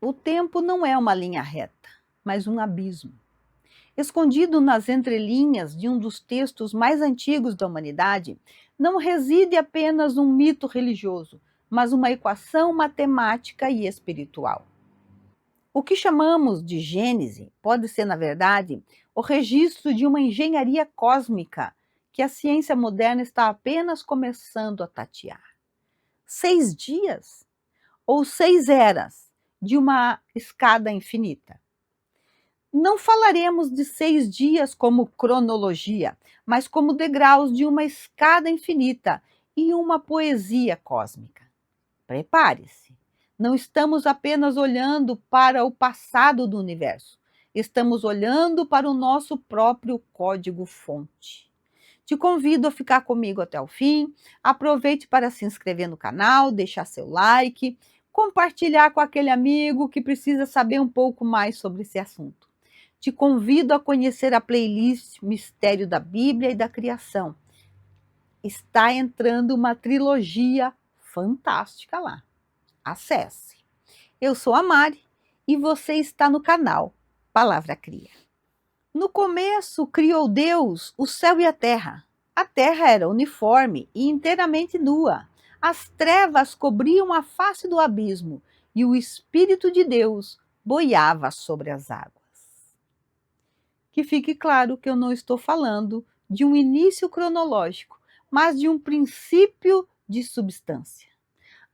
O tempo não é uma linha reta, mas um abismo. Escondido nas entrelinhas de um dos textos mais antigos da humanidade, não reside apenas um mito religioso, mas uma equação matemática e espiritual. O que chamamos de Gênese pode ser, na verdade, o registro de uma engenharia cósmica que a ciência moderna está apenas começando a tatear. 6 dias? Ou 6 eras de uma escada infinita? Não falaremos de 6 dias como cronologia, mas como degraus de uma escada infinita e uma poesia cósmica. Prepare-se. Não estamos apenas olhando para o passado do universo, estamos olhando para o nosso próprio código-fonte. Te convido a ficar comigo até o fim. Aproveite para se inscrever no canal, deixar seu like, compartilhar com aquele amigo que precisa saber um pouco mais sobre esse assunto. Te convido a conhecer a playlist Mistério da Bíblia e da Criação. Está entrando uma trilogia fantástica lá. Acesse. Eu sou a Mari e você está no canal Palavra Cria. No começo criou Deus o céu e a terra. A terra era uniforme e inteiramente nua. As trevas cobriam a face do abismo e o Espírito de Deus boiava sobre as águas. Que fique claro que eu não estou falando de um início cronológico, mas de um princípio de substância.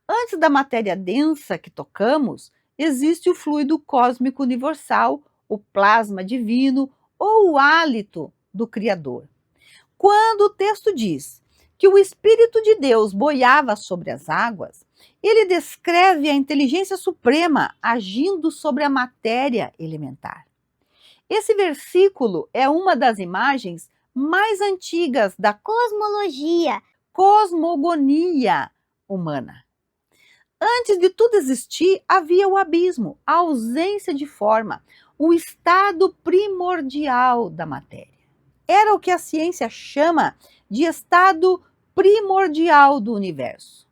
Antes da matéria densa que tocamos, existe o fluido cósmico universal, o plasma divino ou o hálito do Criador. Quando o texto diz que o Espírito de Deus boiava sobre as águas, ele descreve a inteligência suprema agindo sobre a matéria elementar. Esse versículo é uma das imagens mais antigas da cosmogonia humana. Antes de tudo existir, havia o abismo, a ausência de forma, o estado primordial da matéria. Era o que a ciência chama de estado primordial do universo.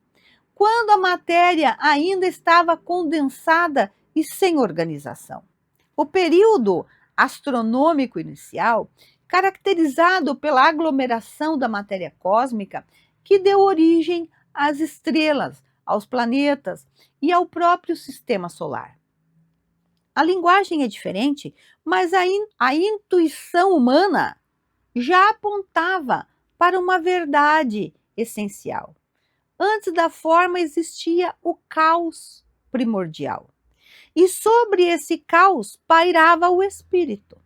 Quando a matéria ainda estava condensada e sem organização. O período astronômico inicial, caracterizado pela aglomeração da matéria cósmica, que deu origem às estrelas, aos planetas e ao próprio sistema solar. A linguagem é diferente, mas a intuição humana já apontava para uma verdade essencial. Antes da forma existia o caos primordial. E sobre esse caos pairava o espírito.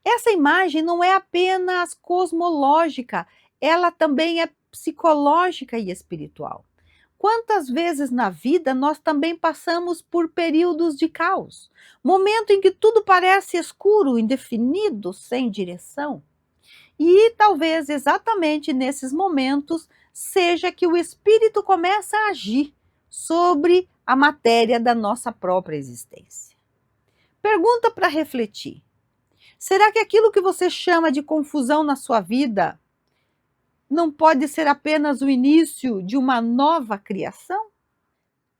Essa imagem não é apenas cosmológica, ela também é psicológica e espiritual. Quantas vezes na vida nós também passamos por períodos de caos, momento em que tudo parece escuro, indefinido, sem direção? E talvez exatamente nesses momentos seja que o espírito começa a agir sobre a matéria da nossa própria existência. Pergunta para refletir: será que aquilo que você chama de confusão na sua vida não pode ser apenas o início de uma nova criação?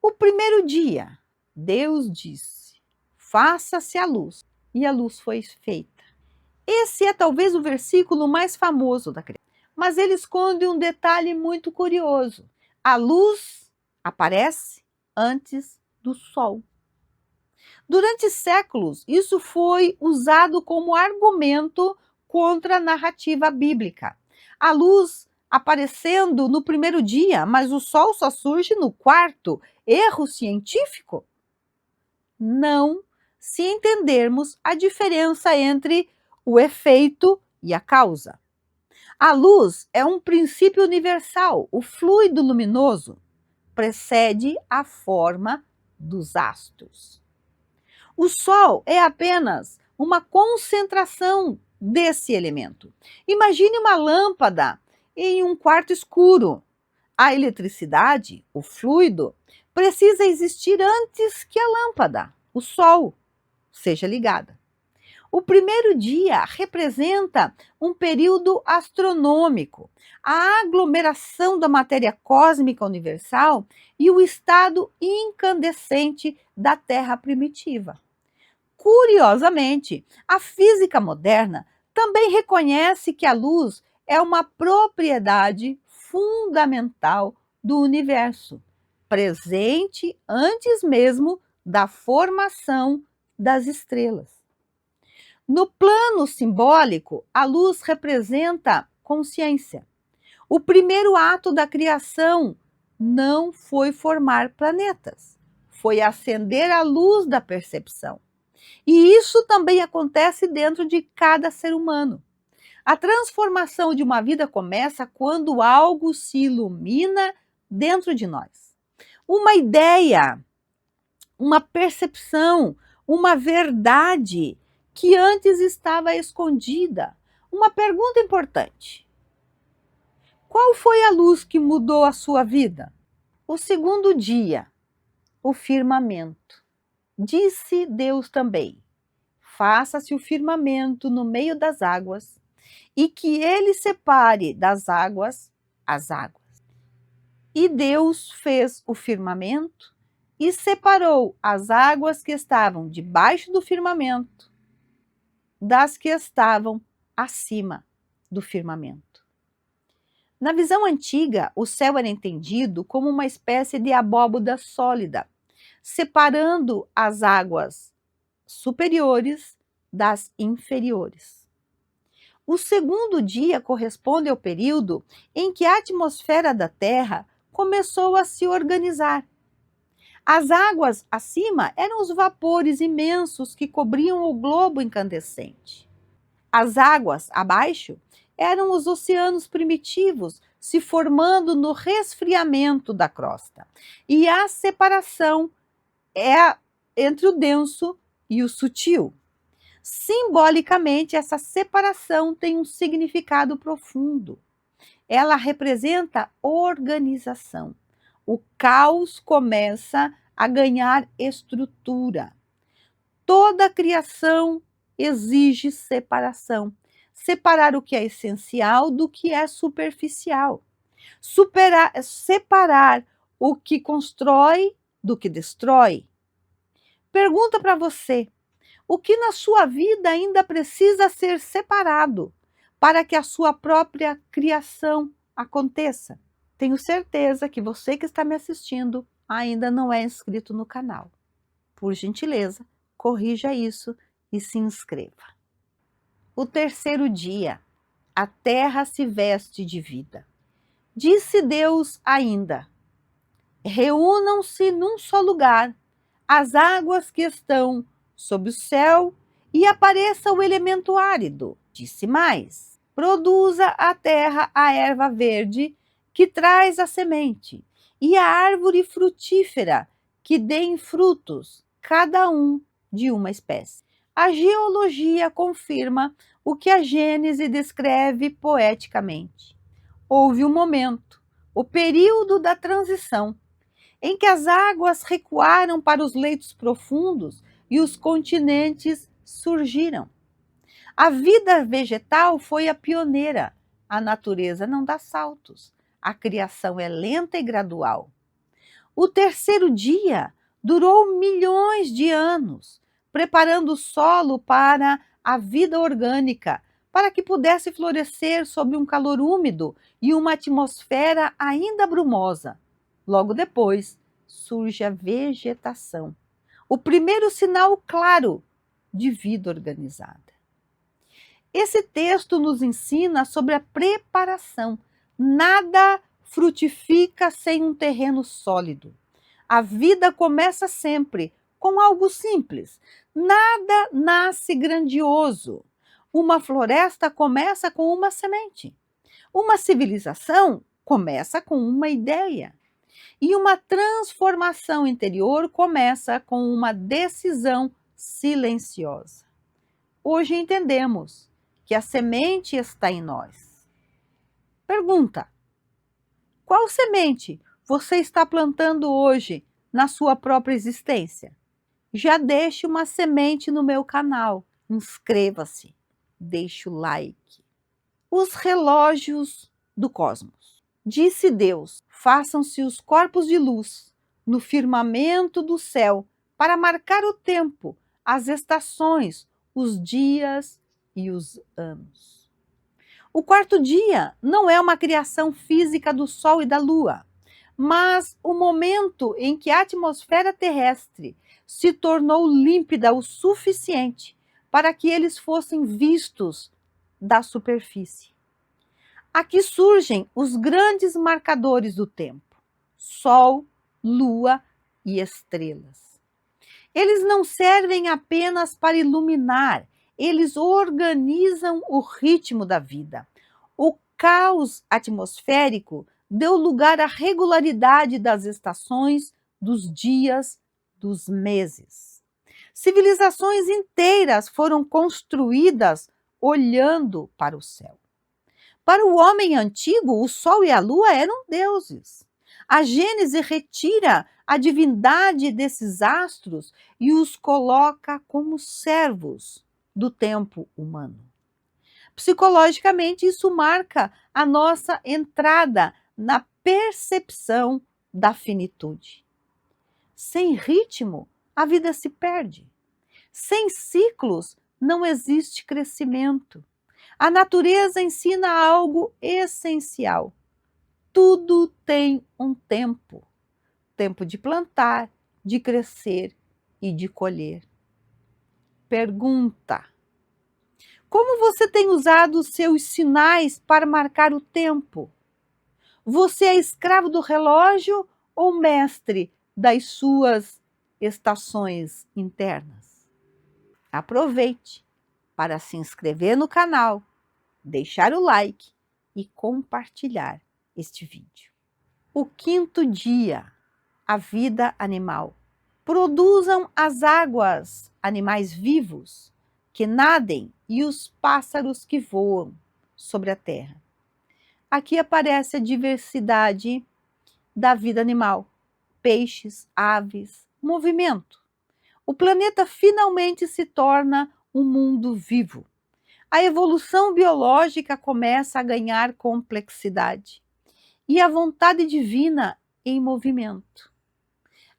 O primeiro dia, Deus disse: faça-se a luz, e a luz foi feita. Esse é talvez o versículo mais famoso da criação, mas ele esconde um detalhe muito curioso. A luz aparece antes do sol. Durante séculos, isso foi usado como argumento contra a narrativa bíblica. A luz aparecendo no primeiro dia, mas o sol só surge no quarto. Erro científico? Não, se entendermos a diferença entre o efeito e a causa. A luz é um princípio universal. O fluido luminoso precede a forma dos astros. O Sol é apenas uma concentração desse elemento. Imagine uma lâmpada em um quarto escuro. A eletricidade, o fluido, precisa existir antes que a lâmpada, o Sol, seja ligada. O primeiro dia representa um período astronômico, a aglomeração da matéria cósmica universal e o estado incandescente da Terra primitiva. Curiosamente, a física moderna também reconhece que a luz é uma propriedade fundamental do universo, presente antes mesmo da formação das estrelas. No plano simbólico, a luz representa consciência. O primeiro ato da criação não foi formar planetas, foi acender a luz da percepção. E isso também acontece dentro de cada ser humano. A transformação de uma vida começa quando algo se ilumina dentro de nós. Uma ideia, uma percepção, uma verdade que antes estava escondida. Uma pergunta importante: qual foi a luz que mudou a sua vida? O segundo dia, o firmamento. Disse Deus também: faça-se o firmamento no meio das águas, e que ele separe das águas as águas. E Deus fez o firmamento e separou as águas que estavam debaixo do firmamento das que estavam acima do firmamento. Na visão antiga, o céu era entendido como uma espécie de abóboda sólida, separando as águas superiores das inferiores. O segundo dia corresponde ao período em que a atmosfera da Terra começou a se organizar. As águas acima eram os vapores imensos que cobriam o globo incandescente. As águas abaixo eram os oceanos primitivos se formando no resfriamento da crosta. E a separação é entre o denso e o sutil. Simbolicamente, essa separação tem um significado profundo. Ela representa organização. O caos começa a ganhar estrutura. Toda a criação exige separação. Separar o que é essencial do que é superficial. Separar o que constrói do que destrói. Pergunta para você: o que na sua vida ainda precisa ser separado para que a sua própria criação aconteça? Tenho certeza que você que está me assistindo ainda não é inscrito no canal. Por gentileza, corrija isso e se inscreva. O terceiro dia, a terra se veste de vida. Disse Deus ainda: reúnam-se num só lugar as águas que estão sob o céu e apareça o elemento árido. Disse mais: produza a terra a erva verde que traz a semente, e a árvore frutífera que dêem frutos, cada um de uma espécie. A geologia confirma o que a Gênese descreve poeticamente. Houve um momento, o período da transição, em que as águas recuaram para os leitos profundos e os continentes surgiram. A vida vegetal foi a pioneira. A natureza não dá saltos. A criação é lenta e gradual. O terceiro dia durou milhões de anos, preparando o solo para a vida orgânica, para que pudesse florescer sob um calor úmido e uma atmosfera ainda brumosa. Logo depois, surge a vegetação, o primeiro sinal claro de vida organizada. Esse texto nos ensina sobre a preparação. Nada frutifica sem um terreno sólido. A vida começa sempre com algo simples. Nada nasce grandioso. Uma floresta começa com uma semente. Uma civilização começa com uma ideia. E uma transformação interior começa com uma decisão silenciosa. Hoje entendemos que a semente está em nós. Pergunta: qual semente você está plantando hoje na sua própria existência? Já deixe uma semente no meu canal inscreva-se, deixe o like. Os relógios do cosmos. Disse Deus: façam-se os corpos de luz no firmamento do céu para marcar o tempo, as estações, os dias e os anos. O quarto dia não é uma criação física do Sol e da Lua, mas o momento em que a atmosfera terrestre se tornou límpida o suficiente para que eles fossem vistos da superfície. Aqui surgem os grandes marcadores do tempo: Sol, Lua e estrelas. Eles não servem apenas para iluminar, eles organizam o ritmo da vida. O caos atmosférico deu lugar à regularidade das estações, dos dias, dos meses. Civilizações inteiras foram construídas olhando para o céu. Para o homem antigo, o Sol e a Lua eram deuses. A Gênese retira a divindade desses astros e os coloca como servos do tempo humano. Psicologicamente, isso marca a nossa entrada na percepção da finitude. Sem ritmo, a vida se perde. Sem ciclos, não existe crescimento. A natureza ensina algo essencial. Tudo tem um tempo. Tempo de plantar, de crescer e de colher. Pergunta: como você tem usado os seus sinais para marcar o tempo? Você é escravo do relógio ou mestre das suas estações internas? Aproveite para se inscrever no canal, deixar o like e compartilhar este vídeo. O quinto dia, a vida animal. Produzam as águas, animais vivos que nadem e os pássaros que voam sobre a terra. Aqui aparece a diversidade da vida animal: peixes, aves, movimento. O planeta finalmente se torna um mundo vivo. A evolução biológica começa a ganhar complexidade e a vontade divina em movimento.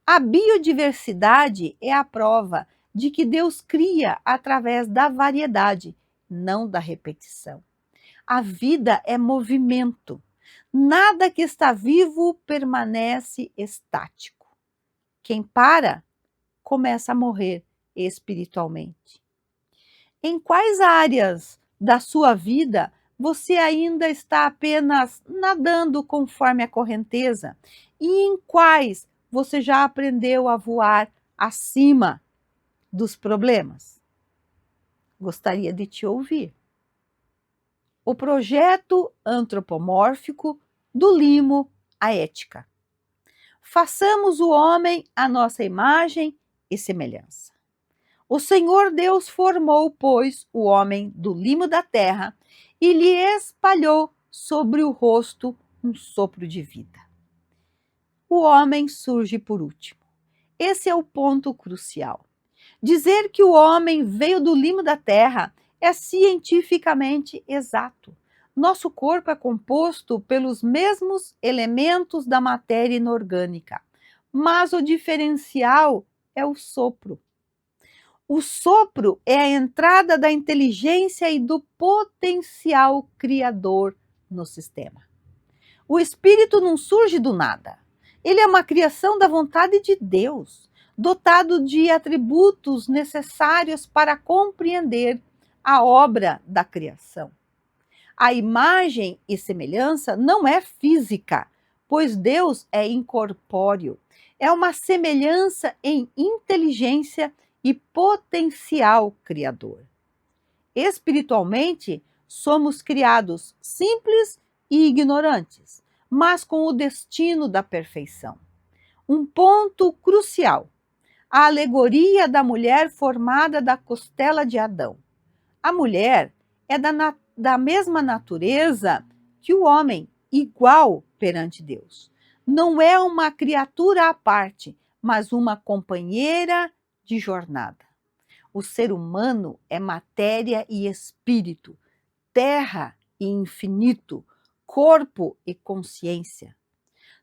A biodiversidade é a prova de que Deus cria através da variedade, não da repetição. A vida é movimento. Nada que está vivo permanece estático. Quem para, começa a morrer espiritualmente. Em quais áreas da sua vida você ainda está apenas nadando conforme a correnteza? E em quais você já aprendeu a voar acima dos problemas? Gostaria de te ouvir. O projeto antropomórfico do limo à ética. Façamos o homem à nossa imagem e semelhança. O Senhor Deus formou, pois, o homem do limo da terra e lhe espalhou sobre o rosto um sopro de vida. O homem surge por último. Esse é o ponto crucial. Dizer que o homem veio do limo da terra é cientificamente exato. Nosso corpo é composto pelos mesmos elementos da matéria inorgânica, mas o diferencial é o sopro. O sopro é a entrada da inteligência e do potencial criador no sistema. O espírito não surge do nada. Ele é uma criação da vontade de Deus, dotado de atributos necessários para compreender a obra da criação. A imagem e semelhança não é física, pois Deus é incorpóreo. É uma semelhança em inteligência e potencial criador. Espiritualmente, somos criados simples e ignorantes, mas com o destino da perfeição. Um ponto crucial: a alegoria da mulher formada da costela de Adão. A mulher é da mesma natureza que o homem, igual perante Deus. Não é uma criatura à parte, mas uma companheira de jornada. O ser humano é matéria e espírito, terra e infinito, corpo e consciência.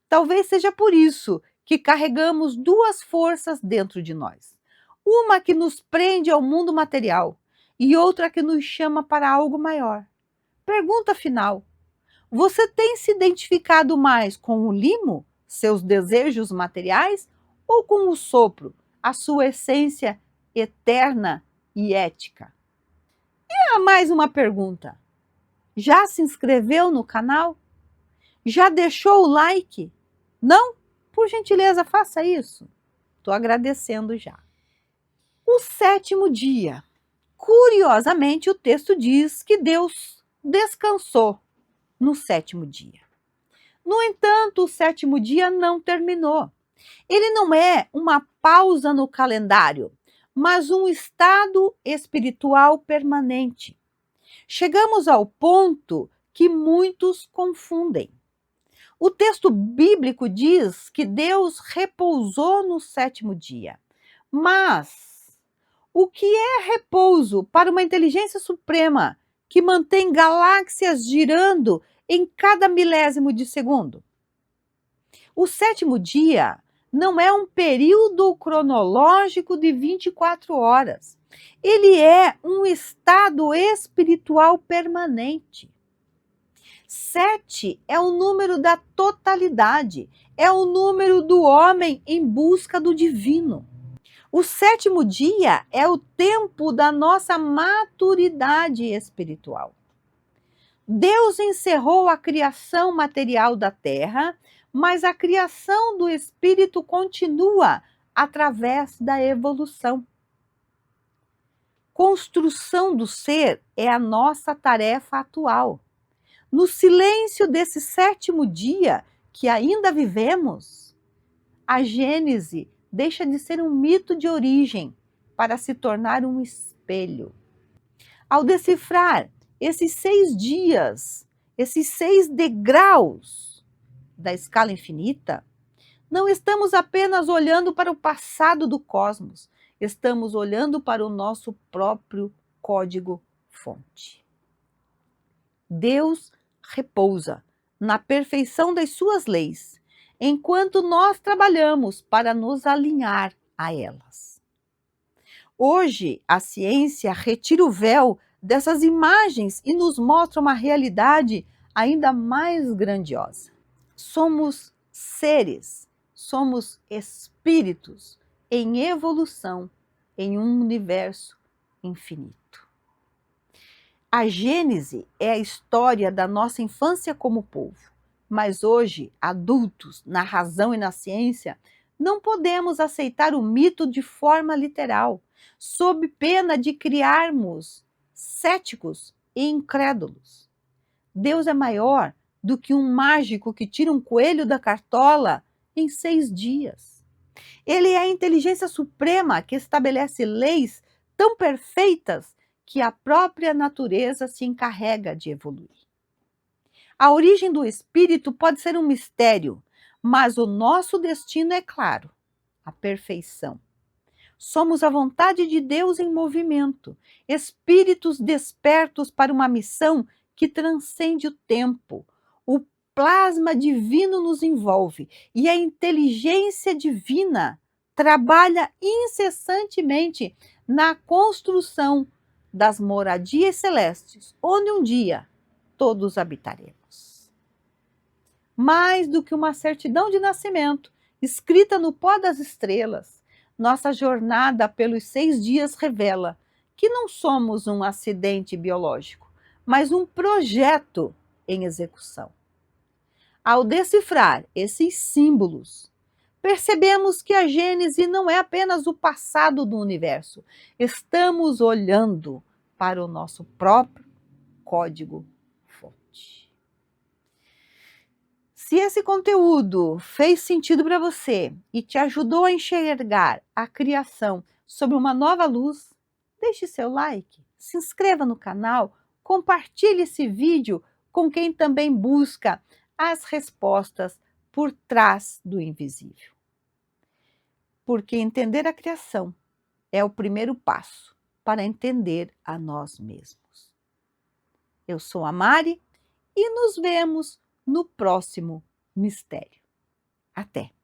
Talvez seja por isso que carregamos duas forças dentro de nós. Uma que nos prende ao mundo material e outra que nos chama para algo maior. Pergunta final: você tem se identificado mais com o limo, seus desejos materiais, ou com o sopro, a sua essência eterna e ética? E há mais uma pergunta: já se inscreveu no canal? Já deixou o like? Não? Por gentileza, faça isso. Estou agradecendo já. O sétimo dia. Curiosamente, o texto diz que Deus descansou no sétimo dia. No entanto, o sétimo dia não terminou. Ele não é uma pausa no calendário, mas um estado espiritual permanente. Chegamos ao ponto que muitos confundem. O texto bíblico diz que Deus repousou no sétimo dia. Mas o que é repouso para uma inteligência suprema que mantém galáxias girando em cada milésimo de segundo? O sétimo dia não é um período cronológico de 24 horas. Ele é um estado espiritual permanente. 7 é o número da totalidade, é o número do homem em busca do divino. O sétimo dia é o tempo da nossa maturidade espiritual. Deus encerrou a criação material da terra, mas a criação do espírito continua através da evolução. Construção do ser é a nossa tarefa atual. No silêncio desse sétimo dia que ainda vivemos, a Gênese deixa de ser um mito de origem para se tornar um espelho. Ao decifrar esses 6 dias, esses 6 degraus da escala infinita, não estamos apenas olhando para o passado do cosmos, estamos olhando para o nosso próprio código-fonte. Deus repousa na perfeição das suas leis, enquanto nós trabalhamos para nos alinhar a elas. Hoje, a ciência retira o véu dessas imagens e nos mostra uma realidade ainda mais grandiosa. Somos seres, somos espíritos em evolução em um universo infinito. A Gênese é a história da nossa infância como povo, mas hoje, adultos, na razão e na ciência, não podemos aceitar o mito de forma literal, sob pena de criarmos céticos e incrédulos. Deus é maior do que um mágico que tira um coelho da cartola em 6 dias. Ele é a inteligência suprema que estabelece leis tão perfeitas que a própria natureza se encarrega de evoluir. A origem do espírito pode ser um mistério, mas o nosso destino é claro: a perfeição. Somos a vontade de Deus em movimento, espíritos despertos para uma missão que transcende o tempo. O plasma divino nos envolve e a inteligência divina trabalha incessantemente na construção das moradias celestes, onde um dia todos habitaremos. Mais do que uma certidão de nascimento, escrita no pó das estrelas, nossa jornada pelos 6 dias revela que não somos um acidente biológico, mas um projeto em execução. Ao decifrar esses símbolos, percebemos que a Gênese não é apenas o passado do universo. Estamos olhando para o nosso próprio código-fonte. Se esse conteúdo fez sentido para você e te ajudou a enxergar a criação sob uma nova luz, deixe seu like, se inscreva no canal, compartilhe esse vídeo com quem também busca as respostas por trás do invisível. Porque entender a criação é o primeiro passo para entender a nós mesmos. Eu sou a Mari e nos vemos no próximo mistério. Até!